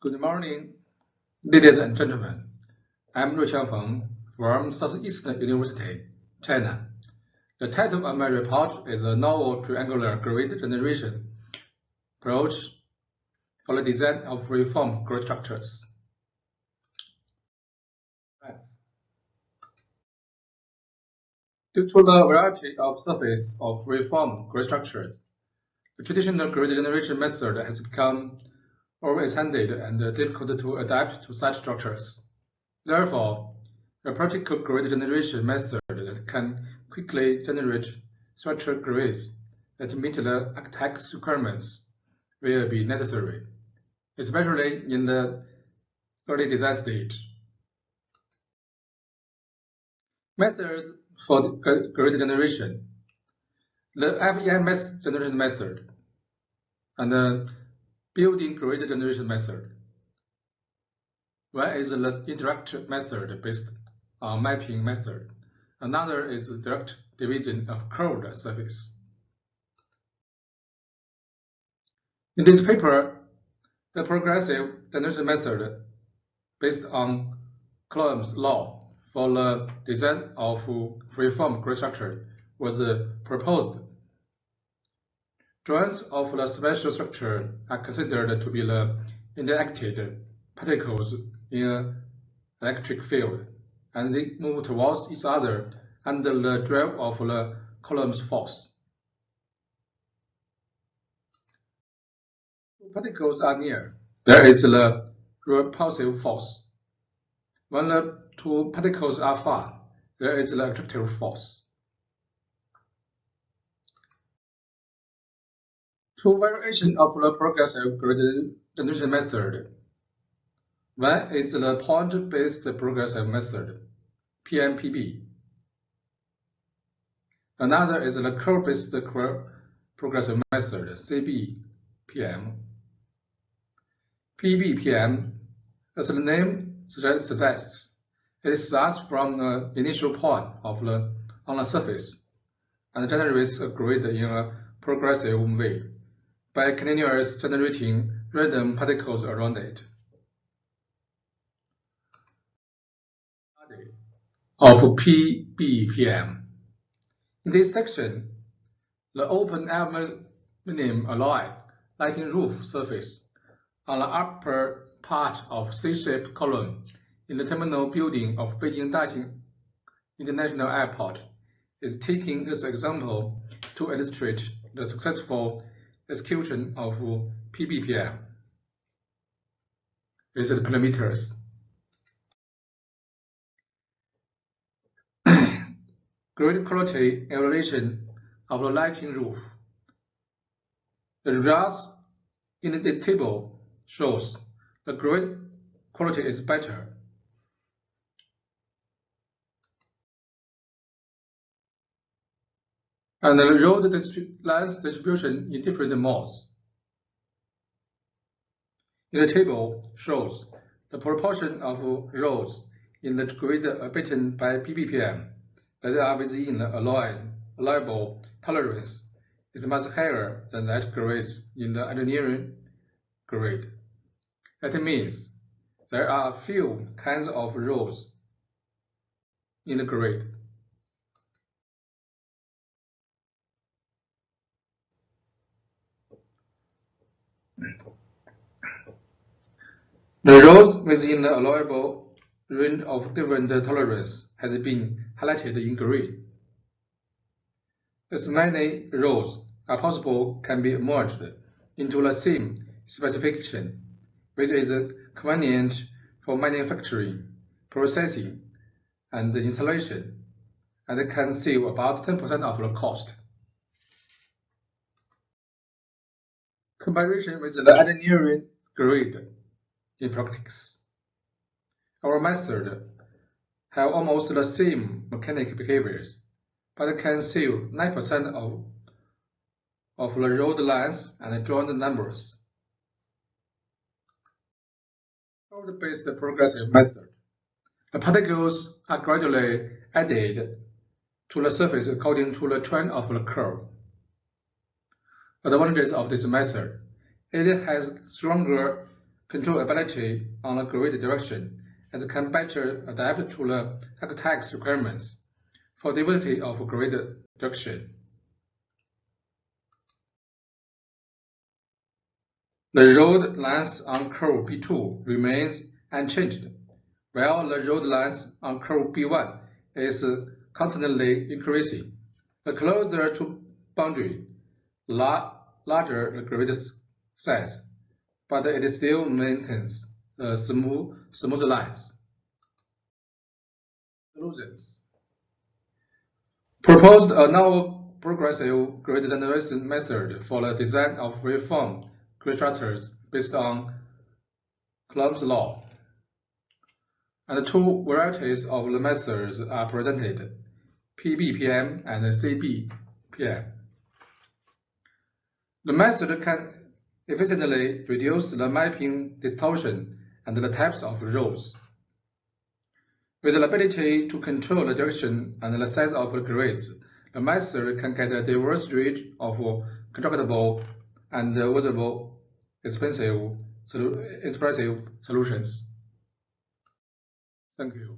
Good morning, ladies and gentlemen. I'm Ruoqiang Feng from Southeastern University, China. The title of my report is a novel triangular grid generation approach for the design of free-form grid structures. Due to the variety of surface of free-form grid structures, the traditional grid generation method has become overextended and difficult to adapt to such structures. Therefore, a practical grid generation method that can quickly generate structural grids that meet the architect's requirements will be necessary, especially in the early design stage. Methods for grid generation: the FEM generation method and the building grid generation method. One is the indirect method based on mapping method. Another is direct division of curved surface. In this paper, the progressive generation method based on Coulomb's law for the design of free-form grid structure was proposed. Joints of the spatial structure are considered to be the interacted particles in an electric field, and they move towards each other under the drive of the Coulomb's force. Two particles are near. There is the repulsive force. When the two particles are far, there is the attractive force. Two variations of the progressive grid generation method. One is the point-based progressive method, PMPB. Another is the curve-based progressive method, CBPM. PBPM, as the name suggests, it starts from the initial point on the surface and generates a grid in a progressive way by continuously generating random particles around it. Of PBPM. In this section, the open aluminum alloy lighting roof surface on the upper part of C-shaped column in the terminal building of Beijing Daxing International Airport is taken as an example to illustrate the successful execution of PBPM with the parameters. Grid quality evaluation of the lighting roof. The results in this table shows the grid quality is better. And the road length distribution in different modes. In the table shows the proportion of roads in the grid beaten by PBPM that are within the allowable tolerance is much higher than that grades in the engineering grid. That means there are few kinds of roads in the grid. The roads within the allowable range of different tolerance has been highlighted in green. As many roads as possible can be merged into the same specification, which is convenient for manufacturing, processing, and installation, and can save about 10% of the cost. Comparison with the engineering grid in practice. Our method have almost the same mechanical behaviors, but can save 9% of the road length and joint numbers. Curve-based progressive method. The particles are gradually added to the surface according to the trend of the curve. Advantages of this method: it has stronger control ability on the grid direction, and can better adapt to the architect's requirements for diversity of grid direction. The road length on curve B2 remains unchanged, while the road length on curve B1 is constantly increasing. The closer to boundary, larger the grid size, but it still maintains the smooth lines. Solutions. Proposed a novel progressive grid generation method for the design of free-form grid structures based on Coulomb's law. And two varieties of the methods are presented, PBPM and CBPM. The method can efficiently reduce the mapping distortion and the types of roads. With the ability to control the direction and the size of the grids, the method can get a diverse range of constructible and visible expressive solutions. Thank you.